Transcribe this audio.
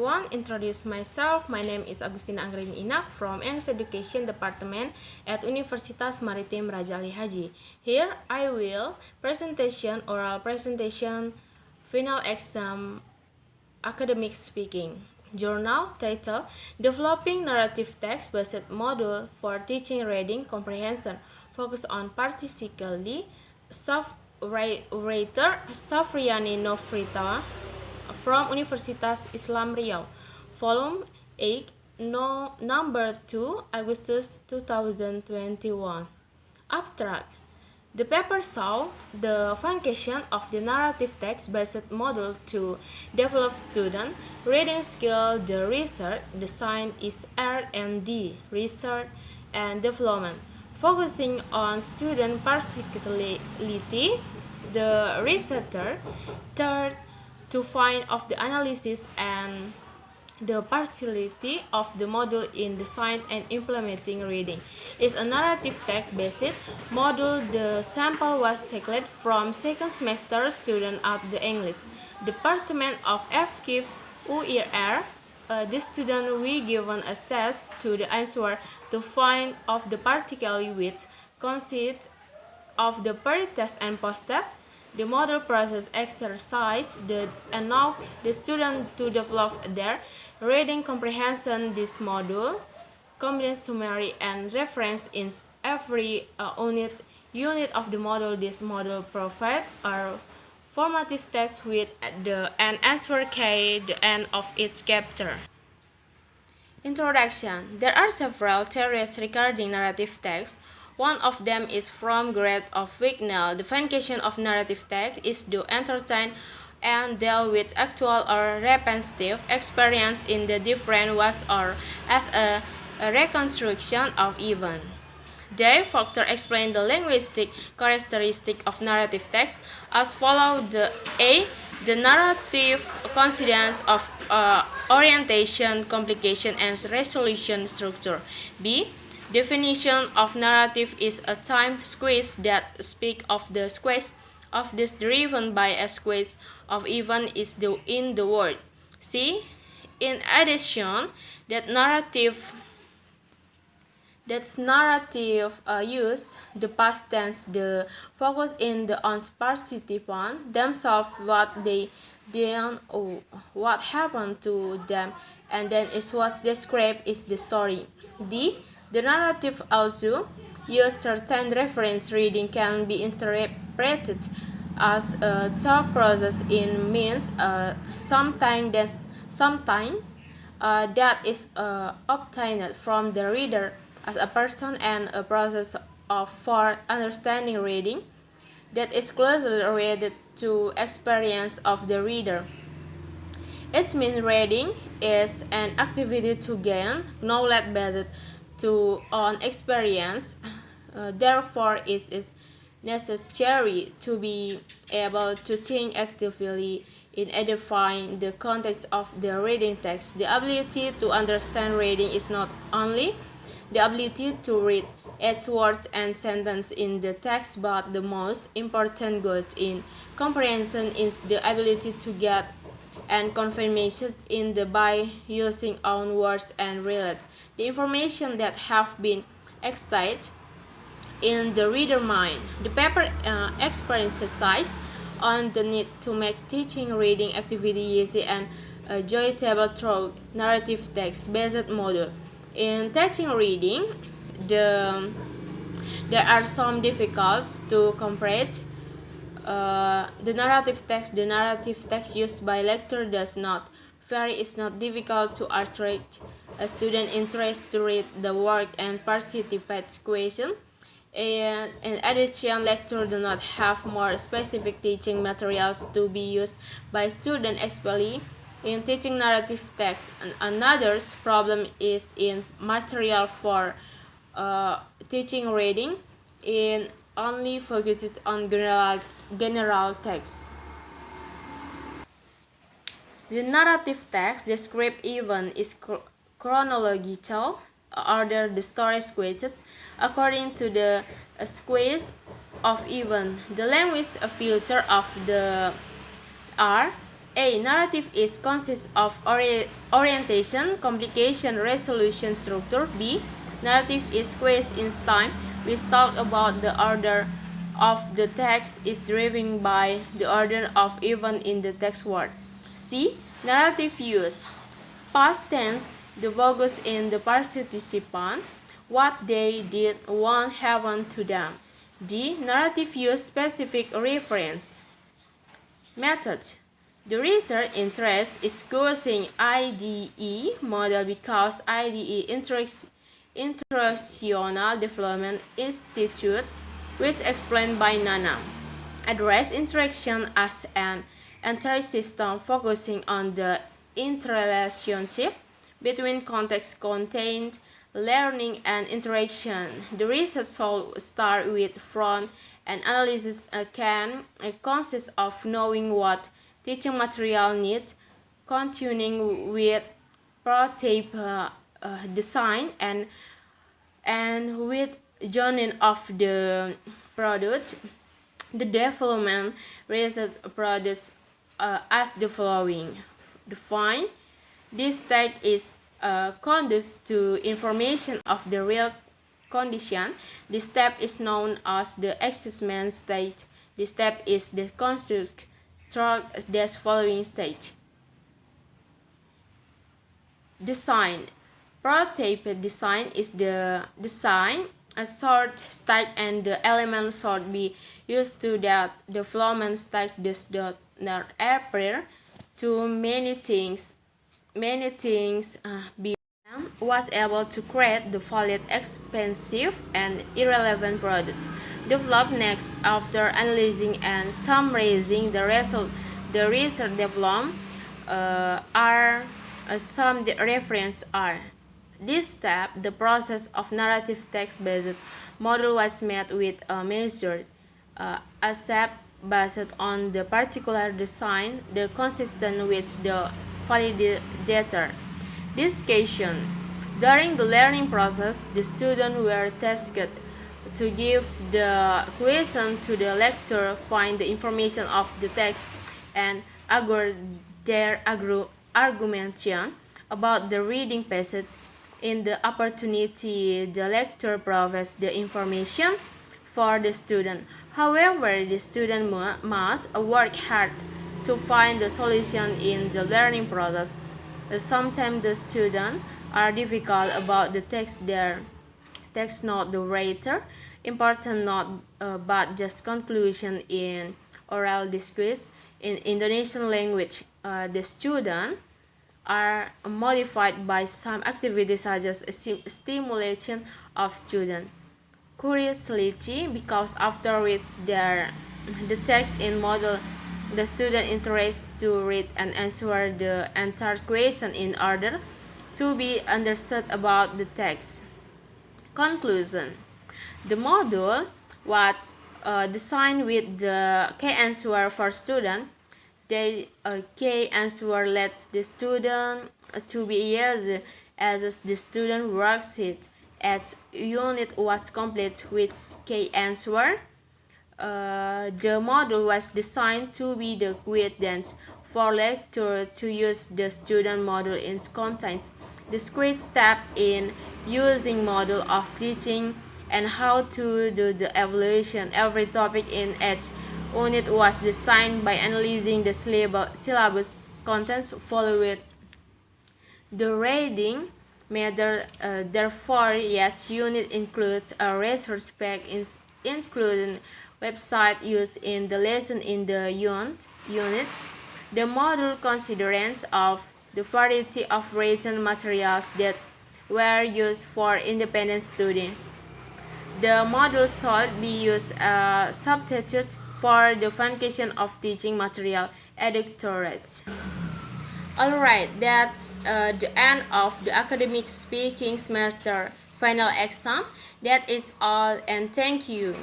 everyone, introduce myself. My name is Agustina Anggraini Inaq from English Education Department at Universitas Maritim Raja Ali Haji. Here I will oral presentation, final exam, academic speaking. Journal title: Developing Narrative Text-Based Module for Teaching Reading Comprehension. Focus on practicality. Writer Safriyani from Universitas Islam Riau. Volume 8, number 2, Augustus 2021. Abstract. The paper saw the foundation of the narrative text-based model to develop student reading skill. The research design is R&D, research and development, focusing on student practicality. The researcher third to find of the analysis and the partiality of the module in design and implementing reading. Is a narrative text-based module. The sample was selected from second semester student at the English Department of FKIF UIR. The student were given a test to the answer to find of the particularly which consists of the pre-test and post-test. The model process exercise allow the student to develop their reading comprehension. This module combines summary and reference in every unit of the model. This model provides a formative text with an answer key at the end of each chapter. Introduction. There are several theories regarding narrative text. One of them is from Grade of Wignell. The foundation of narrative text is to entertain and deal with actual or repetitive experience in the different ways or as a reconstruction of events. Dave Faulkner explained the linguistic characteristic of narrative text as follows: the narrative consists of orientation, complication, and resolution structure. B. Definition of narrative is a time sequence that speaks of the sequence of this driven by a sequence of event in the word. C. In addition, that's narrative use the past tense. The focus in the on participant themselves, what they did or what happened to them, and then is what's described is the story. D. The narrative also use certain reference. Reading can be interpreted as a thought process in means sometimes that is obtained from the reader as a person, and a process for understanding reading that is closely related to experience of the reader. It means reading is an activity to gain knowledge based on experience. Therefore, it is necessary to be able to think actively in identifying the context of the reading text. The ability to understand reading is not only the ability to read its words and sentences in the text, but the most important goal in comprehension is the ability to get and confirmation in the by using own words and relate the information that have been excited in the reader mind. The paper emphasizes on the need to make teaching reading activity easy and enjoyable through narrative text-based module. In teaching reading, there are some difficulties to comprehend the narrative text. The narrative text used by lecturer does not vary. It's not difficult to attract a student interest to read the work and participate question. And in addition, lecturers do not have more specific teaching materials to be used by students, especially in teaching narrative text. And another problem is in material for teaching reading in only focused on general text. The narrative text describe event is chronological order. The story sequences according to the sequence of event. The language filter of the R A. Narrative consists of orientation, complication, resolution, structure. B. Narrative is quest in time, which talk about the order of the text is driven by the order of event in the text word. C. Narrative use. Past tense, the focus in the participant, what they did, what happened to them. D. Narrative use specific reference. Method. The research interest is using IDE model because IDE International Development Institute, which explained by Nana, address interaction as an entire system focusing on the interrelationship between context-contained learning and interaction. The research should start with front and analysis can consist of knowing what teaching material needs, continuing with prototype design and with joining of the product. The development research products as the following. Define. This stage is conducive to information of the real condition. This step is known as the assessment stage. This step is the construct this following stage. Design. Prototype design is the design a sort stage and the elements should be used to that development stage does not appear to many things was able to create the valid, expensive, and irrelevant products. Developed next after analyzing and summarizing the result. The research developed some reference are. This step, the process of narrative text-based model was made with a measured accept based on the particular design, the consistent with the validator. Discussion. During the learning process, the students were tasked to give the question to the lecturer, find the information of the text, and argue their argumentation about the reading passage. In the opportunity, the lecturer provides the information for the student. However, the student must work hard to find the solution in the learning process. Sometimes the students are difficult about the text there. Text not the writer, important not but just conclusion in oral discourse. In Indonesian language, the students are modified by some activities such as stimulation of student curiosity, because after which the text in model the student interest to read and answer the entire question in order to be understood about the text. Conclusion. The module was designed with the key answer for student. The key answer lets the student to be used as the student worksheet. As unit was complete with key answer. The module was designed to be the guidance for lecturer to use the student module in contents. The quick step in using module of teaching and how to do the evaluation. Every topic in each unit was designed by analyzing the syllabus contents followed the reading method. Therefore, yes, unit includes a resource pack including website used in the lesson in the unit. The module considers of the variety of written materials that were used for independent study. The module should be used as substitute for the function of teaching material editorate. Alright, that's the end of the academic speaking semester final exam. That is all, and thank you.